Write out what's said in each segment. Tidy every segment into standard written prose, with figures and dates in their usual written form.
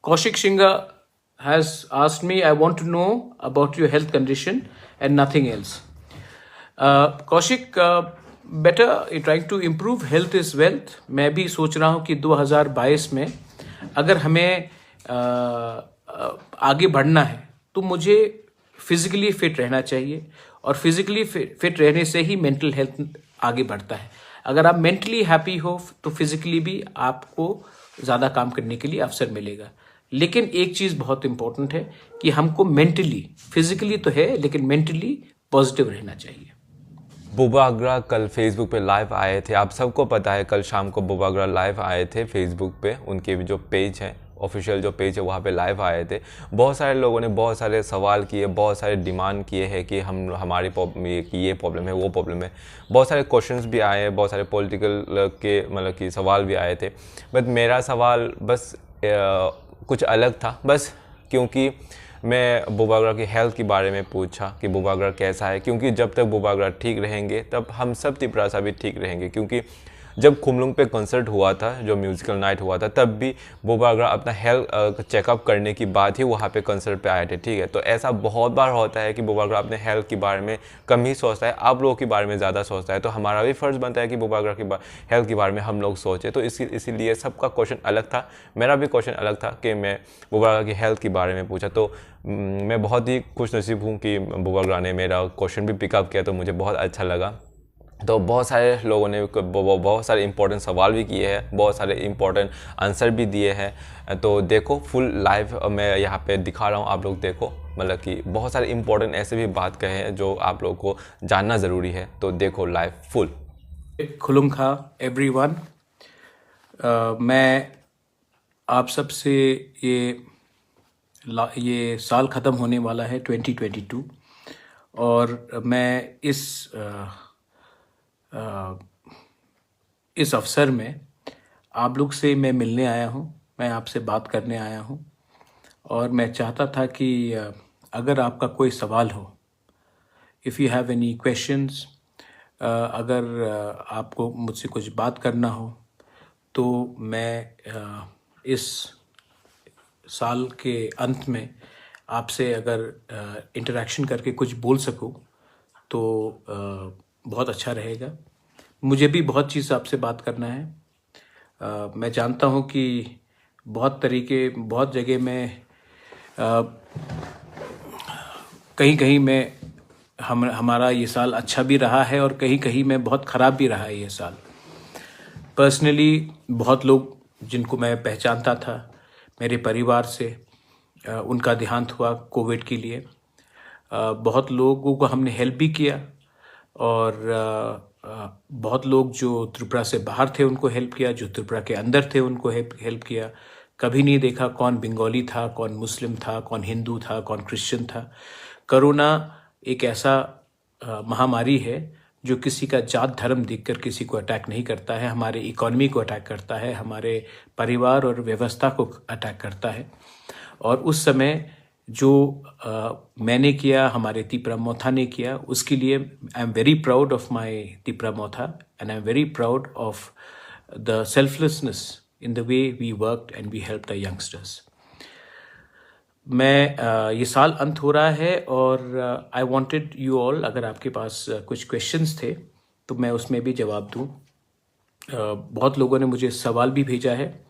Kaushik Shinga has asked me, I want to know about your health condition and nothing else. Kaushik, better trying to improve health is wealth. मैं भी सोच रहा हूँ कि 2022 में अगर हमें आगे बढ़ना है तो मुझे फिजिकली फिट रहना चाहिए, और फिजिकली फिट रहने से ही मेंटल हेल्थ आगे बढ़ता है. अगर आप मेंटली हैप्पी हो तो फिजिकली भी आपको ज़्यादा काम करने के लिए अवसर मिलेगा. लेकिन एक चीज़ बहुत इंपॉर्टेंट है कि हमको मेंटली, फिजिकली तो है लेकिन मेंटली पॉजिटिव रहना चाहिए. बुबा अग्रा कल फेसबुक पे लाइव आए थे. आप सबको पता है कल शाम को बुबा अग्रा लाइव आए थे फेसबुक पे. उनके जो पेज है, ऑफिशियल जो पेज है, वहाँ पे लाइव आए थे. बहुत सारे लोगों ने बहुत सारे सवाल किए, बहुत सारे डिमांड किए हैं कि हमारी ये प्रॉब्लम है, वो प्रॉब्लम है. बहुत सारे क्वेश्चंस भी आए, बहुत सारे पॉलिटिकल के मतलब कि सवाल भी आए थे. बट मेरा सवाल बस कुछ अलग था. बस क्योंकि मैं बुबा अग्रा की हेल्थ के बारे में पूछा कि बुबा अग्रा कैसा है, क्योंकि जब तक बुबा अग्रा ठीक रहेंगे तब हम सब त्रिपुरा भी ठीक रहेंगे. क्योंकि जब खुमलुंग पे कंसर्ट हुआ था, जो म्यूज़िकल नाइट हुआ था, तब भी बुबा अग्रा अपना हेल्थ चेकअप करने की बाद ही वहाँ पे कंसर्ट पे आए थे. ठीक है, तो ऐसा बहुत बार होता है कि बुबा अग्रा अपने हेल्थ के बारे में कम ही सोचता है, आप लोगों के बारे में ज़्यादा सोचता है. तो हमारा भी फ़र्ज़ बनता है कि बुबा अग्रा की हेल्थ के बारे में हम लोग सोचें. तो इसीलिए सबका क्वेश्चन अलग था, मेरा भी क्वेश्चन अलग था कि मैं बुबा अग्रा की हेल्थ के बारे में पूछा. तो मैं बहुत ही खुश नसीब हूँ कि बुबा अग्रा ने मेरा क्वेश्चन भी पिकअप किया, तो मुझे बहुत अच्छा लगा. तो बहुत सारे लोगों ने बहुत सारे इंपॉर्टेंट सवाल भी किए हैं, बहुत सारे इंपॉर्टेंट आंसर भी दिए हैं. तो देखो फुल लाइव मैं यहाँ पे दिखा रहा हूँ, आप लोग देखो. मतलब कि बहुत सारे इंपॉर्टेंट ऐसे भी बात कहे हैं जो आप लोग को जानना ज़रूरी है. तो देखो लाइव फुल. खुलुंखा एवरीवन, मैं आप सब से ये साल ख़त्म होने वाला है 2022, और मैं इस अवसर में आप लोग से मैं मिलने आया हूँ, मैं आपसे बात करने आया हूँ. और मैं चाहता था कि अगर आपका कोई सवाल हो, if you have any questions, अगर आपको मुझसे कुछ बात करना हो, तो मैं इस साल के अंत में आपसे अगर इंटरेक्शन करके कुछ बोल सकूं तो बहुत अच्छा रहेगा. मुझे भी बहुत चीज़ आपसे बात करना है. मैं जानता हूं कि बहुत जगह में कहीं कहीं में हमारा ये साल अच्छा भी रहा है और कहीं कहीं में बहुत ख़राब भी रहा है ये साल. पर्सनली बहुत लोग जिनको मैं पहचानता था मेरे परिवार से, उनका देहांत हुआ कोविड के लिए. बहुत लोगों को हमने हेल्प भी किया, और बहुत लोग जो त्रिपुरा से बाहर थे उनको हेल्प किया, जो त्रिपुरा के अंदर थे उनको हेल्प किया. कभी नहीं देखा कौन बंगाली था, कौन मुस्लिम था, कौन हिंदू था, कौन क्रिश्चियन था. कोरोना एक ऐसा महामारी है जो किसी का जात धर्म देखकर किसी को अटैक नहीं करता है. हमारे इकोनॉमी को अटैक करता है, हमारे परिवार और व्यवस्था को अटैक करता है. और उस समय जो मैंने किया, हमारे तिपरा मोथा ने किया, उसके लिए I am very proud of my Tipra Motha, and I am very proud of the selflessness in the way we worked and we help the youngsters. मैं ये साल अंत हो रहा है और आई वांटेड यू ऑल, अगर आपके पास कुछ क्वेश्चंस थे तो मैं उसमें भी जवाब दूं. बहुत लोगों ने मुझे सवाल भी भेजा है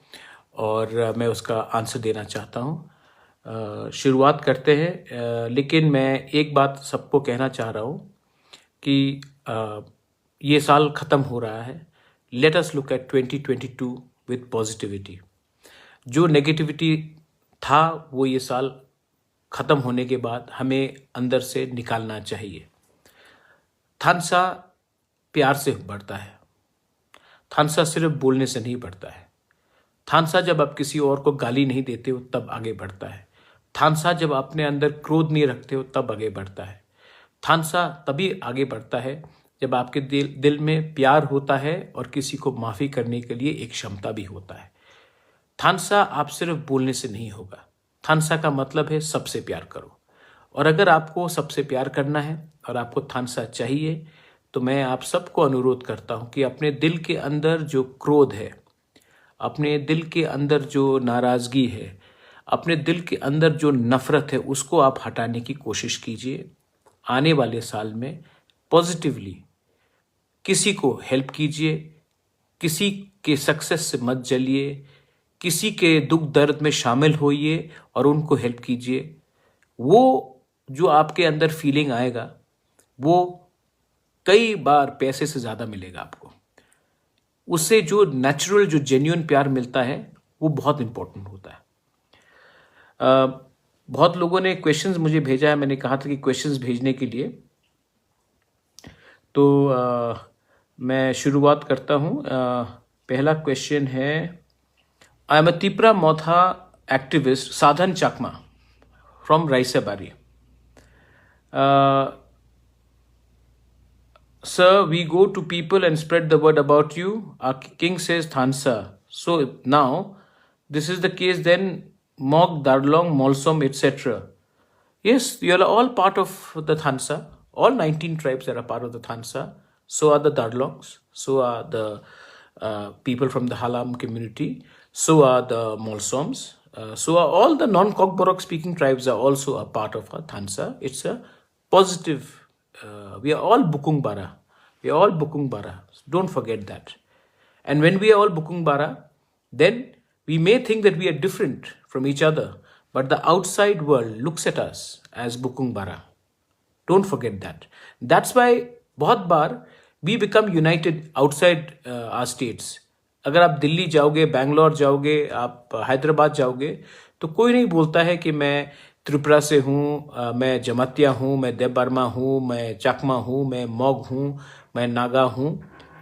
और मैं उसका आंसर देना चाहता हूं. शुरुआत करते हैं, लेकिन मैं एक बात सबको कहना चाह रहा हूं कि ये साल ख़त्म हो रहा है. Let us look at 2022 with positivity. जो नेगेटिविटी था वो ये साल ख़त्म होने के बाद हमें अंदर से निकालना चाहिए. थानसा प्यार से बढ़ता है, थानसा सिर्फ बोलने से नहीं बढ़ता है. थानसा जब आप किसी और को गाली नहीं देते हो तब आगे बढ़ता है. थानसा जब अपने अंदर क्रोध नहीं रखते हो तब आगे बढ़ता है. थानसा तभी आगे बढ़ता है जब आपके दिल में प्यार होता है और किसी को माफ़ी करने के लिए एक क्षमता भी होता है. थानसा आप सिर्फ बोलने से नहीं होगा. थानसा का मतलब है सबसे प्यार करो. और अगर आपको सबसे प्यार करना है और आपको थानसा चाहिए तो मैं आप सबको अनुरोध करता हूं कि अपने दिल के अंदर जो क्रोध है, अपने दिल के अंदर जो नाराज़गी है, अपने दिल के अंदर जो नफरत है उसको आप हटाने की कोशिश कीजिए। आने वाले साल में पॉजिटिवली किसी को हेल्प कीजिए, किसी के सक्सेस से मत जलिए, किसी के दुख दर्द में शामिल होइए और उनको हेल्प कीजिए। वो जो आपके अंदर फीलिंग आएगा वो कई बार पैसे से ज़्यादा मिलेगा आपको। उससे जो नेचुरल, जो जेन्युइन प्यार मिलता है वो बहुत इंपॉर्टेंट होता है। बहुत लोगों ने क्वेश्चंस मुझे भेजा है, मैंने कहा था कि क्वेश्चंस भेजने के लिए, तो मैं शुरुआत करता हूँ। पहला क्वेश्चन है, I am a Tipra Motha activist साधन चाकमा from राइसाबारी। Sir, we go to people and spread the word about you. Our king says Thansa. So now, this is the case then, Mog, Darlong, Molsom, etc. Yes, you are all part of the Thansa. All 19 tribes are a part of the Thansa. So are the Darlongs. So are the people from the Halam community. So are the Molsoms. So are all the non-Kokborok speaking tribes are also a part of our Thansa. It's a positive. We are all Bukung Bara. We are all Bukung Bara. Don't forget that. And when we are all Bukung Bara, then we may think that we are different from each other, but the outside world looks at us as Bukung Bara. Don't forget that. That's why बहुत बार we become united outside our states. अगर आप दिल्ली जाओगे, बैंगलोर जाओगे, आप हैदराबाद जाओगे, तो कोई नहीं बोलता है कि मैं त्रिपुरा से हूँ, मैं जमातिया हूँ, मैं देव बर्मा हूँ, मैं चाकमा हूँ, मैं मॉग हूँ, मैं नागा हूँ।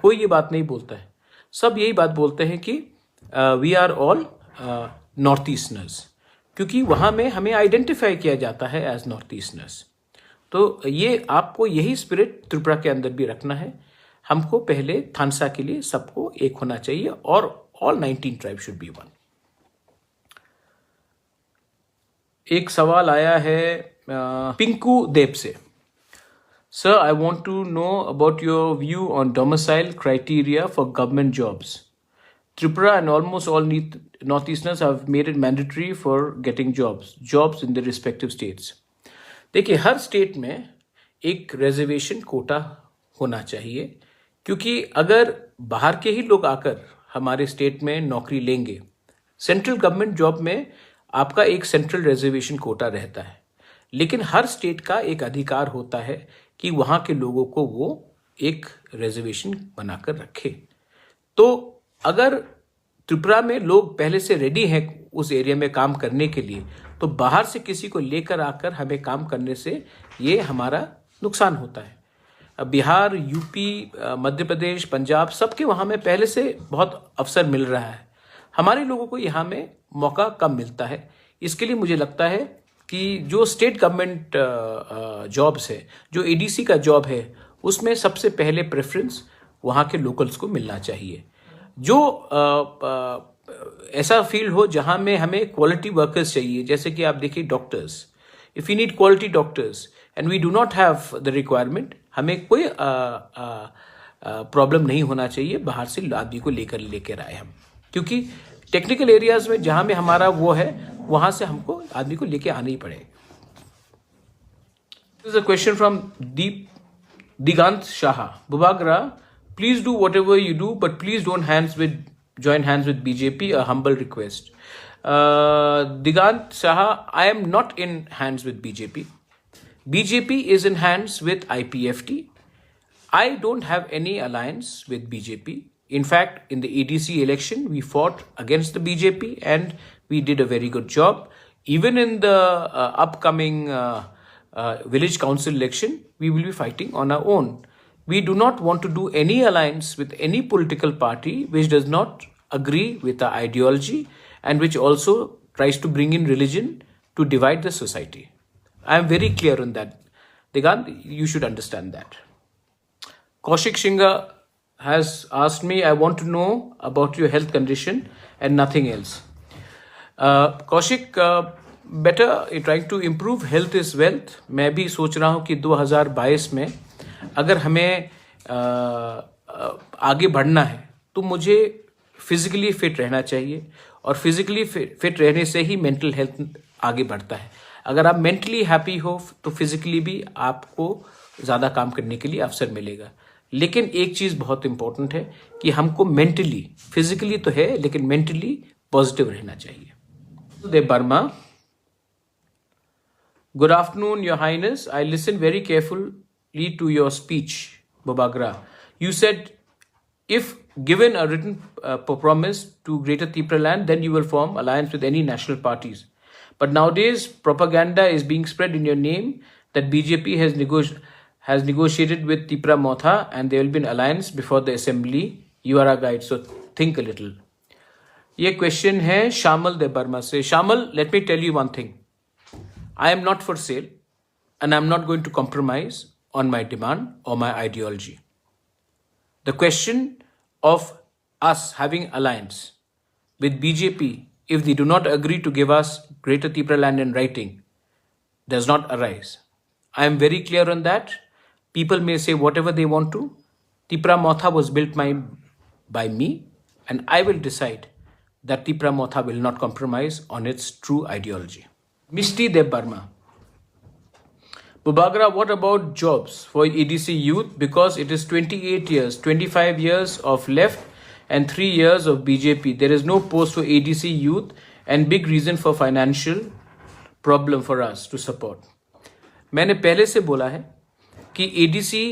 कोई ये बात नहीं बोलता है। सब यही बात बोलते हैं कि we are all north Easterners, क्योंकि वहाँ में हमें आइडेंटिफाई किया जाता है एज नॉर्थ ईस्टर्नर्स। तो ये आपको यही स्पिरिट त्रिपुरा के अंदर भी रखना है। हमको पहले थानसा के लिए सबको एक होना चाहिए और all 19 tribe should be one. एक सवाल आया है पिंकू देव से। Sir, I want to know about your view on domicile criteria for government jobs. Tripura and almost all northeasterners have made it mandatory for getting jobs in their respective states. देखिए, हर state में एक reservation quota होना चाहिए, क्योंकि अगर बाहर के ही लोग आकर हमारे स्टेट में नौकरी लेंगे, सेंट्रल गवर्नमेंट जॉब में आपका एक सेंट्रल रिजर्वेशन कोटा रहता है, लेकिन हर स्टेट का एक अधिकार होता है कि वहाँ के लोगों को वो एक रिजर्वेशन बनाकर रखे। तो अगर त्रिपुरा में लोग पहले से रेडी हैं उस एरिया में काम करने के लिए, तो बाहर से किसी को लेकर आकर हमें काम करने से ये हमारा नुकसान होता है। अब बिहार, यूपी, मध्य प्रदेश, पंजाब, सबके वहाँ में पहले से बहुत अवसर मिल रहा है। हमारे लोगों को यहाँ में मौका कम मिलता है। इसके लिए मुझे लगता है कि जो स्टेट गवर्नमेंट जॉब्स है, जो एडीसी का जॉब है, उसमें सबसे पहले प्रेफरेंस वहाँ के लोकल्स को मिलना चाहिए। जो ऐसा फील्ड हो जहाँ में हमें क्वालिटी वर्कर्स चाहिए, जैसे कि आप देखिए doctors, if you need quality doctors and we do not have the requirement, हमें कोई प्रॉब्लम नहीं होना चाहिए बाहर से आदमी को लेकर आए हम, क्योंकि टेक्निकल एरियाज में जहाँ में हमारा वो है, वहाँ से हमको आदमी को लेके आना ही पड़ेगा। This is a question from Digant Shah, बुबागरा, please do whatever you do, but please don't join hands with BJP, a humble request. Digant Saha, I am not in hands with BJP. BJP is in hands with IPFT. I don't have any alliance with BJP. In fact, in the ADC election, we fought against the BJP and we did a very good job. Even in the upcoming village council election, we will be fighting on our own. We do not want to do any alliance with any political party which does not agree with our ideology and which also tries to bring in religion to divide the society. I am very clear on that. Digant, you should understand that. Kaushik Shinga has asked me, I want to know about your health condition and nothing else. Kaushik, better trying to improve health is wealth. मैं भी सोच रहा हूँ कि 2022 में अगर हमें आगे बढ़ना है तो मुझे फिजिकली फिट रहना चाहिए और फिजिकली फिट रहने से ही मेंटल हेल्थ आगे बढ़ता है। अगर आप मेंटली हैप्पी हो तो फिजिकली भी आपको ज़्यादा काम करने के लिए अवसर मिलेगा। लेकिन एक चीज़ बहुत इंपॉर्टेंट है कि हमको मेंटली, फिजिकली तो है लेकिन मेंटली पॉजिटिव रहना चाहिए। देव Verma, Good afternoon, Your Highness. I listened very carefully to your speech, Bobagra. You said if given a written promise to Greater Tipraland, then you will form alliance with any national parties. But nowadays, propaganda is being spread in your name that BJP has negotiated with Tipra Motha and there will be an alliance before the assembly. You are our guide, so think a little. ये question है शामल देव वर्मा से। शामल, let me tell you one thing. I am not for sale and I'm not going to compromise on my demand or my ideology. The question of us having alliance with BJP, if they do not agree to give us Greater Tipraland in writing, does not arise. I am very clear on that. People may say whatever they want to. Tipra Motha was built by me and I will decide that Tipra Motha will not compromise on its true ideology. Mishti Dev Barma. Bobagra, what about jobs for EDC youth? Because it is 28 years, 25 years of left and 3 years of BJP. There is no post for EDC youth and big reason for financial problem for us to support. मैंने पहले से बोला है कि EDC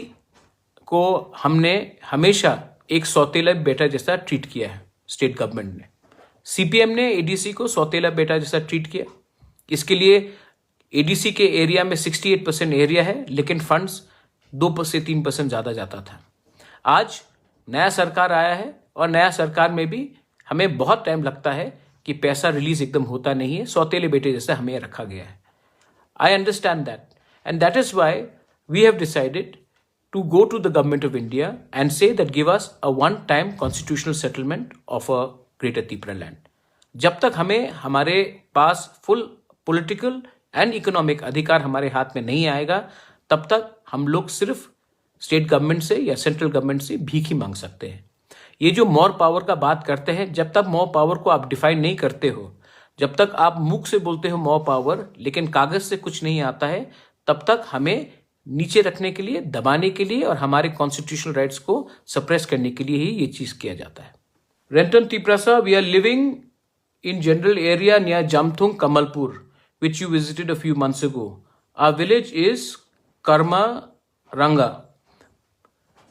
को हमने हमेशा एक सौतेला बेटा जैसा ट्रीट किया है। स्टेट गवर्नमेंट ने, CPM ने EDC को सौतेला बेटा जैसा ट्रीट किया। इसके लिए एडीसी के एरिया में 68% एरिया है लेकिन फंड्स 2 से 3% ज़्यादा जाता था। आज नया सरकार आया है और नया सरकार में भी हमें बहुत टाइम लगता है कि पैसा रिलीज एकदम होता नहीं है, सौतेले बेटे जैसा हमें रखा गया है। I understand that and that is why we have decided to go to the government of India and say that give us a one time constitutional settlement of a greater Tipraland. जब तक हमें हमारे पास फुल पॉलिटिकल एंड इकोनॉमिक अधिकार हमारे हाथ में नहीं आएगा तब तक हम लोग सिर्फ स्टेट गवर्नमेंट से या सेंट्रल गवर्नमेंट से भीख ही मांग सकते हैं। ये जो मोर पावर का बात करते हैं, जब तक मोर पावर को आप डिफाइन नहीं करते हो, जब तक आप मुख से बोलते हो मोर पावर लेकिन कागज से कुछ नहीं आता है, तब तक हमें नीचे रखने के लिए, दबाने के लिए और हमारे कॉन्स्टिट्यूशनल राइट्स को सप्रेस करने के लिए ही ये चीज किया जाता है। Renton Tiprasa, we are living in general area near Jamthung, Kamalpur, which you visited a few months ago. Our village is Karma Ranga.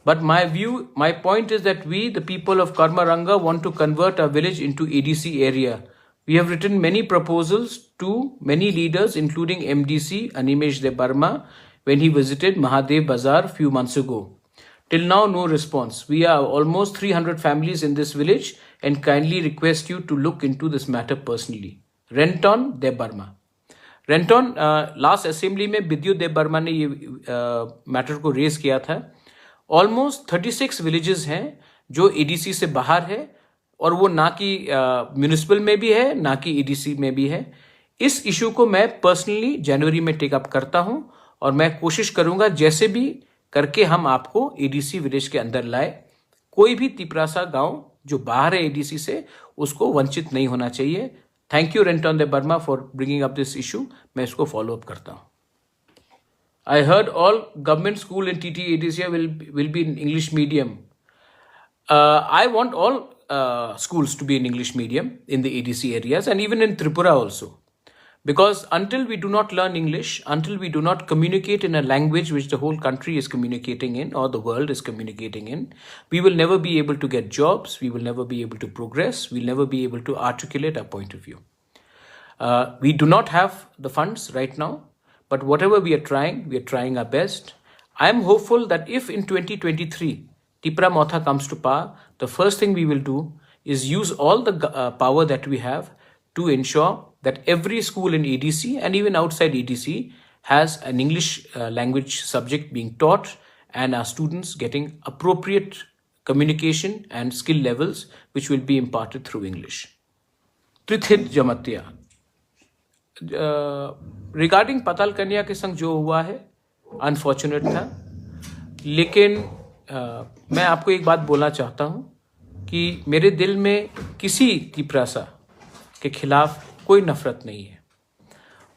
But my point is that we, the people of Karma Ranga, want to convert our village into EDC area. We have written many proposals to many leaders, including MDC Animesh Dev Barma, when he visited Mahadev Bazaar few months ago. Till now, no response. We are almost 300 families in this village and kindly request you to look into this matter personally. Renton Dev Barma. Renton, last assembly में विद्युत देव वर्मा ने ये matter को raise किया था। Almost 36 villages हैं जो ADC से बाहर है और वो ना कि म्यूनिसिपल में भी है ना कि एडीसी में भी है। इस इशू को मैं पर्सनली जनवरी में टेक अप करता हूं और मैं कोशिश करूंगा जैसे भी करके हम आपको एडीसी विलेज के अंदर लाए। कोई भी तिपरासा गांव जो बाहर है एडीसी से, उसको वंचित नहीं होना चाहिए। Thank you Renton Dev Varma for bringing up this issue. मैं इसको फॉलो अप करता हूं। I heard all government school in TT ADC will be in English medium. I want all schools to be in English medium in the ADC areas and even in Tripura also. Because until we do not learn English, until we do not communicate in a language which the whole country is communicating in or the world is communicating in, we will never be able to get jobs, we will never be able to progress, we'll never be able to articulate our point of view. We do not have the funds right now, but whatever we are trying our best. I am hopeful that if in 2023, Tipra Motha comes to power, the first thing we will do is use all the power that we have to ensure that every school in EDC and even outside EDC has an English language subject being taught and our students getting appropriate communication and skill levels which will be imparted through English. Trithit Jamatia. Regarding Patal Kanya के संग जो हुआ है unfortunate था, लेकिन मैं आपको एक बात बोलना चाहता हूँ कि मेरे दिल में किसी तिपरासा के खिलाफ कोई नफरत नहीं है।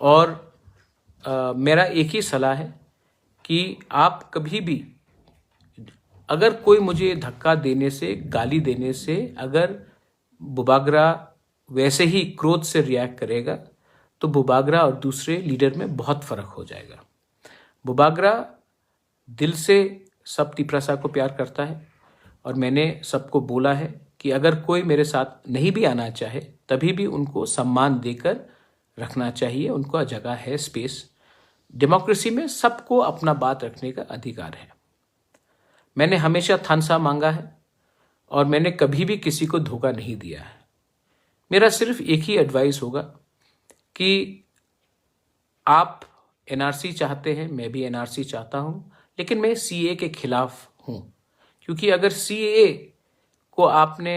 और मेरा एक ही सलाह है कि आप कभी भी अगर कोई मुझे धक्का देने से, गाली देने से, अगर बुबागरा वैसे ही क्रोध से रिएक्ट करेगा तो बुबागरा और दूसरे लीडर में बहुत फर्क हो जाएगा। बुबागरा दिल से सब तिपरासा को प्यार करता है और मैंने सबको बोला है कि अगर कोई मेरे साथ नहीं भी आना चाहे तभी भी उनको सम्मान देकर रखना चाहिए। उनको जगह है, स्पेस। डेमोक्रेसी में सबको अपना बात रखने का अधिकार है। मैंने हमेशा थानसा मांगा है और मैंने कभी भी किसी को धोखा नहीं दिया है। मेरा सिर्फ एक ही एडवाइस होगा कि आप एनआरसी चाहते हैं, मैं भी एनआरसी चाहता हूं, लेकिन मैं सीए के खिलाफ हूं, क्योंकि अगर सीए को आपने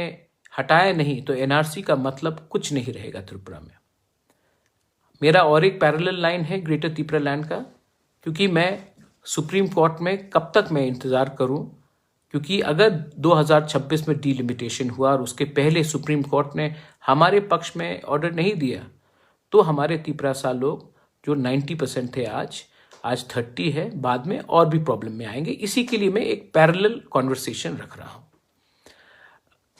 हटाया नहीं तो एनआरसी का मतलब कुछ नहीं रहेगा त्रिपुरा में। मेरा और एक पैरेलल लाइन है ग्रेटर त्रिपुरा लैंड का, क्योंकि मैं सुप्रीम कोर्ट में कब तक मैं इंतज़ार करूं, क्योंकि अगर 2026 में डिलिमिटेशन हुआ और उसके पहले सुप्रीम कोर्ट ने हमारे पक्ष में ऑर्डर नहीं दिया तो हमारे तिपरासा लोग जो 90% थे आज 30 है, बाद में और भी प्रॉब्लम में आएंगे। इसी के लिए मैं एक पैरेलल कॉन्वर्सेशन रख रहा हूं।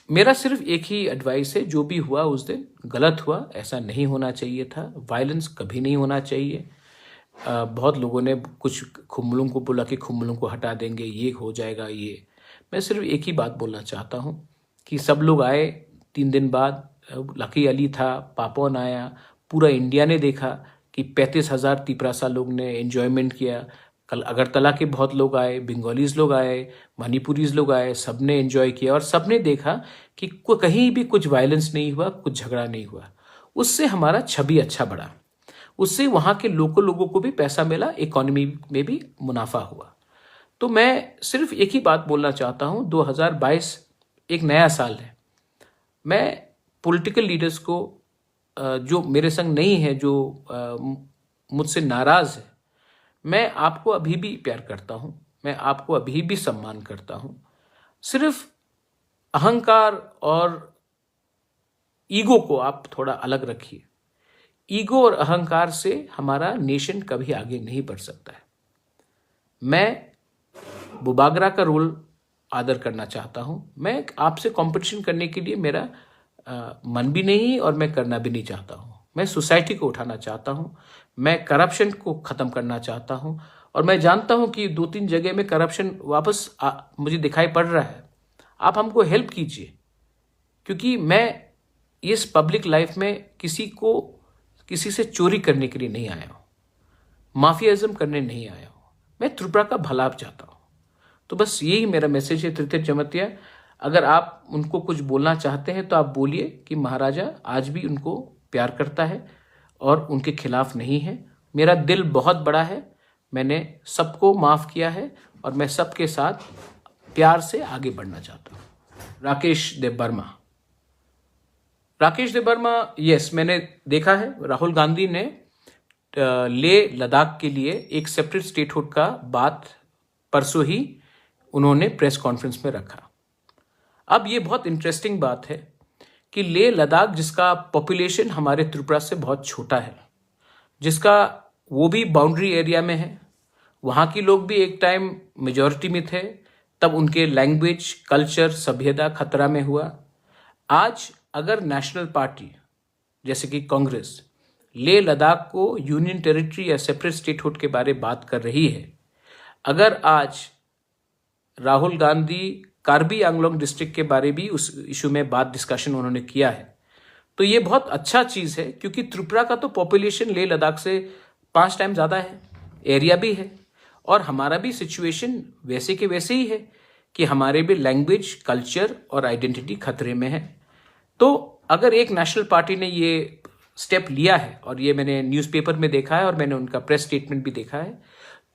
मेरा सिर्फ एक ही एडवाइस है, जो भी हुआ उस दिन गलत हुआ, ऐसा नहीं होना चाहिए था। वायलेंस कभी नहीं होना चाहिए। बहुत लोगों ने कुछ खुम्बलों को बोला कि खुम्बलों को हटा देंगे, ये हो जाएगा। ये मैं सिर्फ एक ही बात बोलना चाहता हूँ कि सब लोग आए 3 दिन बाद। लकी अली था, पापोन आया, पूरा इंडिया ने देखा कि 35,000 तिपरासा लोग ने एंजॉयमेंट किया। कल अगरतला के बहुत लोग आए, बंगालीज लोग आए, मणिपुरीज लोग आए, सब ने एंजॉय किया और सब ने देखा कि कहीं भी कुछ वायलेंस नहीं हुआ, कुछ झगड़ा नहीं हुआ। उससे हमारा छवि अच्छा बढ़ा, उससे वहाँ के लोकल लोगों को भी पैसा मिला, इकोनॉमी में भी मुनाफा हुआ। तो मैं सिर्फ एक ही बात बोलना चाहता हूँ, 2022 एक नया साल है। मैं पॉलिटिकल लीडर्स को जो मेरे संग नहीं है, जो मुझसे नाराज़ है, मैं आपको अभी भी प्यार करता हूँ, मैं आपको अभी भी सम्मान करता हूँ। सिर्फ अहंकार और ईगो को आप थोड़ा अलग रखिए। ईगो और अहंकार से हमारा नेशन कभी आगे नहीं बढ़ सकता है। मैं बुबागरा का रोल आदर करना चाहता हूं। मैं आपसे कंपटीशन करने के लिए मेरा मन भी नहीं और मैं करना भी नहीं चाहता हूं। मैं सोसाइटी को उठाना चाहता हूं, मैं करप्शन को ख़त्म करना चाहता हूं और मैं जानता हूं कि 2-3 जगह में करप्शन वापस मुझे दिखाई पड़ रहा है। आप हमको हेल्प कीजिए, क्योंकि मैं इस पब्लिक लाइफ में किसी से चोरी करने के लिए नहीं आया हूँ, माफियाइज्म करने नहीं आया हूँ। मैं त्रिपुरा का भला चाहता हूँ। तो बस यही मेरा मैसेज है तृतीय जमातिया। अगर आप उनको कुछ बोलना चाहते हैं तो आप बोलिए कि महाराजा आज भी उनको प्यार करता है और उनके खिलाफ नहीं है। मेरा दिल बहुत बड़ा है, मैंने सबको माफ़ किया है और मैं सबके साथ प्यार से आगे बढ़ना चाहता हूँ। राकेश देव वर्मा, यस, मैंने देखा है राहुल गांधी ने लेह लद्दाख के लिए एक सेपरेट स्टेटहुड का बात परसों ही उन्होंने प्रेस कॉन्फ्रेंस में रखा। अब ये बहुत इंटरेस्टिंग बात है कि लेह लद्दाख, जिसका पॉपुलेशन हमारे त्रिपुरा से बहुत छोटा है, जिसका वो भी बाउंड्री एरिया में है, वहाँ के लोग भी एक टाइम मेजॉरिटी में थे, तब उनके लैंग्वेज, कल्चर, सभ्यता खतरा में हुआ। आज अगर नेशनल पार्टी जैसे कि कांग्रेस लेह लद्दाख को यूनियन टेरिटरी या सेपरेट स्टेटहुड के बारे में बात कर रही है, अगर आज राहुल गांधी कार्बी आंगलोंग डिस्ट्रिक्ट के बारे भी उस इशू में बात डिस्कशन उन्होंने किया है, तो ये बहुत अच्छा चीज़ है, क्योंकि त्रिपुरा का तो पॉपुलेशन लेह लद्दाख से 5 टाइम ज़्यादा है, एरिया भी है और हमारा भी सिचुएशन वैसे के वैसे ही है कि हमारे भी लैंग्वेज, कल्चर और आइडेंटिटी खतरे में है। तो अगर एक नेशनल पार्टी ने ये स्टेप लिया है, और ये मैंने न्यूज़पेपर में देखा है और मैंने उनका प्रेस स्टेटमेंट भी देखा है,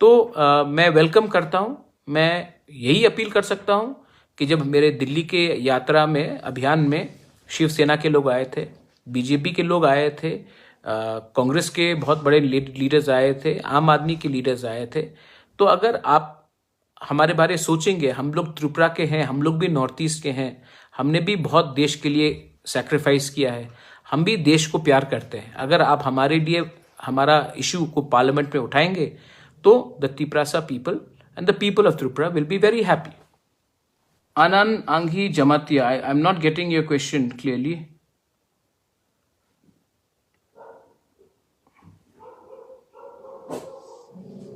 तो मैं वेलकम करता हूँ। मैं यही अपील कर सकता हूँ कि जब मेरे दिल्ली के यात्रा में, अभियान में शिवसेना के लोग आए थे, बीजेपी के लोग आए थे, कांग्रेस के बहुत बड़े लीडर्स आए थे, आम आदमी के लीडर्स आए थे, तो अगर आप हमारे बारे सोचेंगे, हम लोग त्रिपुरा के हैं, हम लोग भी नॉर्थ ईस्ट के हैं, हमने भी बहुत देश के लिए सैक्रिफाइस किया है, हम भी देश को प्यार करते हैं. अगर आप हमारे लिए हमारा इशू को पार्लियामेंट में उठाएंगे तो the Tiprasa people and the people of Tripura will be very happy. Anand Anghi Jamatia, I'm not getting your question clearly.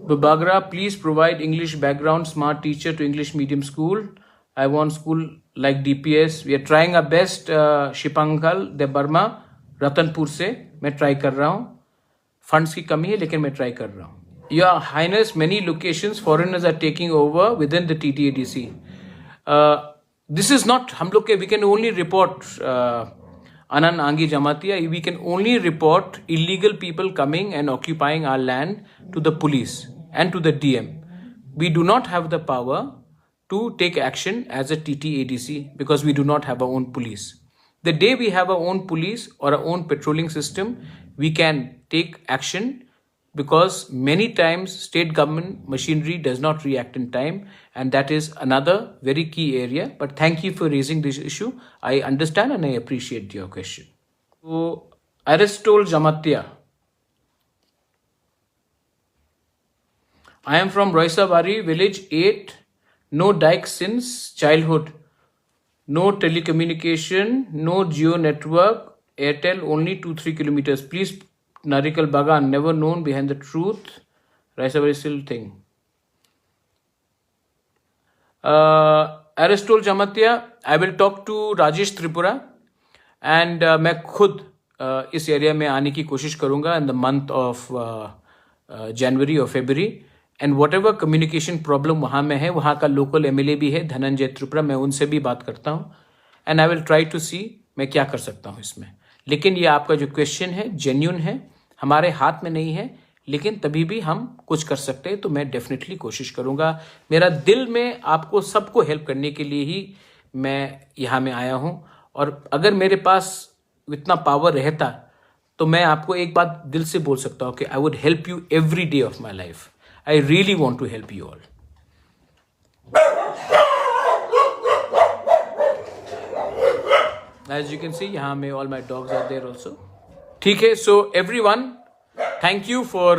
Babagra, please provide English background smart teacher to English medium school. I want school like DPS. We are trying our best. Shipankal de Burma, Ratanpur से मैं try कर रहा हूँ. Funds की कमी है लेकिन मैं ट्राई कर रहा हूँ. Your Highness, many locations foreigners are taking over within the TTADC. This is not हम लोग के we can only report Anand Anghi Jamatia, we can only report illegal people coming and occupying our land to the police and to the DM. We do not have the power to take action as a TTADC because we do not have our own police. The day we have our own police or our own patrolling system, we can take action because many times state government machinery does not react in time, and that is another very key area. But thank you for raising this issue. I understand and I appreciate your question. So, Aristol Jamatia. I am from Roisabari, village 8. No dike since childhood. No telecommunication, no geo network. Airtel only 2-3 kilometers. Please, Narikal Bagan, never known behind the truth. Roisabari still thing. Aristol Jamatia, I will talk to Rajesh Tripura and मैं खुद इस area में आने की कोशिश करूँगा in the month of January or February. And what ever communication problem वहाँ में है, वहाँ का लोकल एमएलए भी है धनंजय त्रिपुरा, मैं उनसे भी बात करता हूँ and I will try to see मैं क्या कर सकता हूँ इसमें. लेकिन ये आपका जो क्वेश्चन है जेन्युइन है, हमारे हाथ में नहीं है लेकिन तभी भी हम कुछ कर सकते हैं तो मैं डेफिनेटली कोशिश करूँगा. मेरा दिल में आपको सबको हेल्प करने के लिए ही मैं यहाँ में आया हूँ और अगर मेरे पास इतना पावर रहता तो मैं आपको एक बात दिल से बोल सकता हूँ कि I would help you every day of my life. I really want to help you all. As you can see, यहाँ में all my dogs are there also. ठीक है, so everyone, thank you for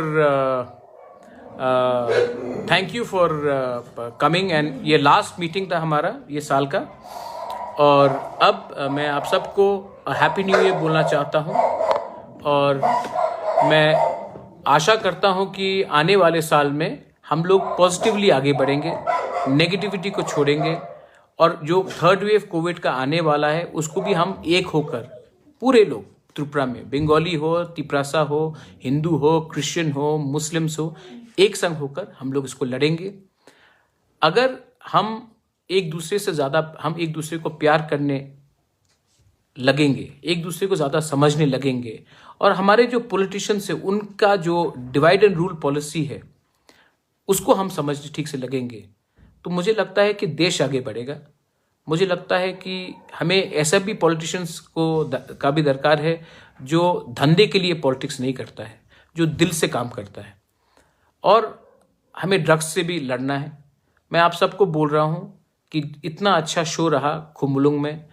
coming and ये last meeting था हमारा ये साल का और अब मैं आप सबको हैप्पी न्यू ईयर बोलना चाहता हूँ और मैं आशा करता हूं कि आने वाले साल में हम लोग पॉजिटिवली आगे बढ़ेंगे, नेगेटिविटी को छोड़ेंगे और जो थर्ड वेव कोविड का आने वाला है उसको भी हम एक होकर पूरे लोग त्रिपुरा में, बंगाली हो, तिप्रासा हो, हिंदू हो, क्रिश्चियन हो, मुस्लिम्स हो, एक संग होकर हम लोग इसको लड़ेंगे. अगर हम एक दूसरे से ज़्यादा हम एक दूसरे को प्यार करने लगेंगे, एक दूसरे को ज़्यादा समझने लगेंगे और हमारे जो पॉलिटिशियंस है उनका जो डिवाइड एंड रूल पॉलिसी है उसको हम समझने ठीक से लगेंगे तो मुझे लगता है कि देश आगे बढ़ेगा. मुझे लगता है कि हमें ऐसा भी पॉलिटिशियंस का भी दरकार है जो धंधे के लिए पॉलिटिक्स नहीं करता है, जो दिल से काम करता है. और हमें ड्रग्स से भी लड़ना है. मैं आप सबको बोल रहा हूँ कि इतना अच्छा शो रहा खुम्बुलुंग में,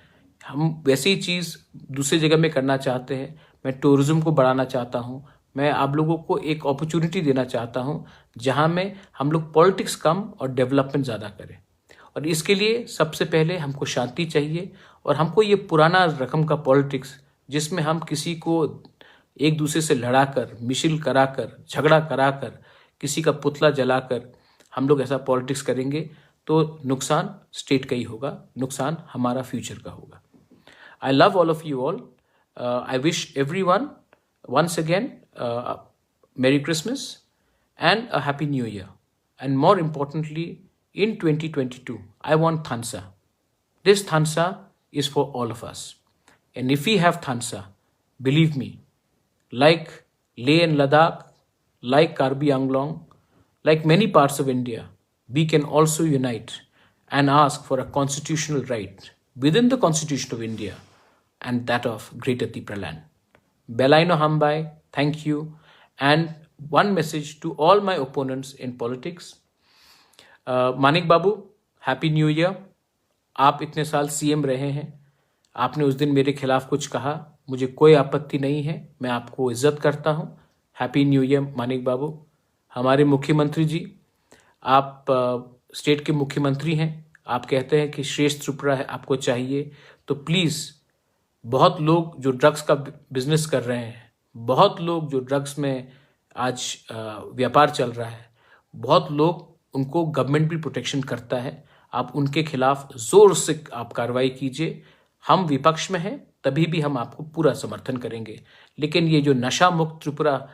हम वैसी चीज़ दूसरी जगह में करना चाहते हैं. मैं टूरिज्म को बढ़ाना चाहता हूँ, मैं आप लोगों को एक अपॉर्चुनिटी देना चाहता हूँ जहाँ में हम लोग पॉलिटिक्स कम और डेवलपमेंट ज़्यादा करें. और इसके लिए सबसे पहले हमको शांति चाहिए और हमको ये पुराना रकम का पॉलिटिक्स जिसमें हम किसी को एक दूसरे से लड़ाकर, मिशिल कराकर, झगड़ा कराकर, किसी का पुतला जलाकर हम लोग ऐसा पॉलिटिक्स करेंगे तो नुकसान स्टेट का ही होगा, नुकसान हमारा फ्यूचर का होगा. I love all of you all. I wish everyone once again Merry Christmas and a Happy New Year. And more importantly, in 2022, I want Thansa. This Thansa is for all of us. And if we have Thansa, believe me, like Leh and Ladakh, like Karbi Anglong, like many parts of India, we can also unite and ask for a constitutional right within the Constitution of India and that of Greater Tripura land. Belaino Hambai, thank you. And one message to all my opponents in politics. Manik Babu, happy new year. आप इतने साल CM रहे हैं, आपने उस दिन मेरे खिलाफ कुछ कहा मुझे कोई आपत्ति नहीं है, मैं आपको इज्जत करता हूँ। हैप्पी न्यू ईयर मानिक बाबू। हमारे मुख्यमंत्री जी, आप स्टेट के मुख्यमंत्री हैं, आप कहते हैं कि श्रेष्ठ त्रिपुरा है आपको चाहिए, तो प्लीज़, बहुत लोग जो ड्रग्स का बिजनेस कर रहे हैं, बहुत लोग जो ड्रग्स में आज व्यापार चल रहा है, बहुत लोग, उनको गवर्नमेंट भी प्रोटेक्शन करता है। आप उनके खिलाफ जोर से आप कार्रवाई कीजिए। हम विपक्ष में हैं, तभी भी हम आपको पूरा समर्थन करेंगे। लेकिन ये जो नशा मुक्त त्रिपुरा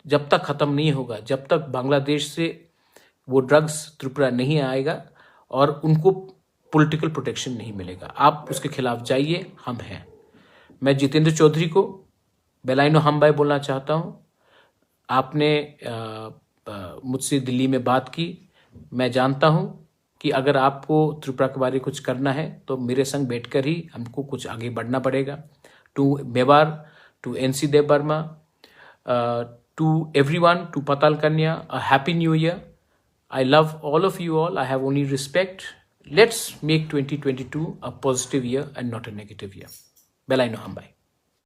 जब तक ख़त्म नहीं होगा, जब तक बांग्लादेश से वो ड्रग्स त्रिपुरा नहीं आएगा और उनको पॉलिटिकल प्रोटेक्शन नहीं मिलेगा, आप उसके खिलाफ जाइए, हम हैं। मैं जितेंद्र चौधरी को बेलाइनो हम भाई बोलना चाहता हूँ। आपने मुझसे दिल्ली में बात की, मैं जानता हूँ कि अगर आपको त्रिपुरा के बारे में कुछ करना है तो मेरे संग बैठकर ही हमको कुछ आगे बढ़ना पड़ेगा। To Mewar, to NC Deb Barma, to everyone, to Patal Kanya, a happy new year. I love all of you all. I have only respect. Let's make 2022 a positive year and not a negative year. Belaino Hambai.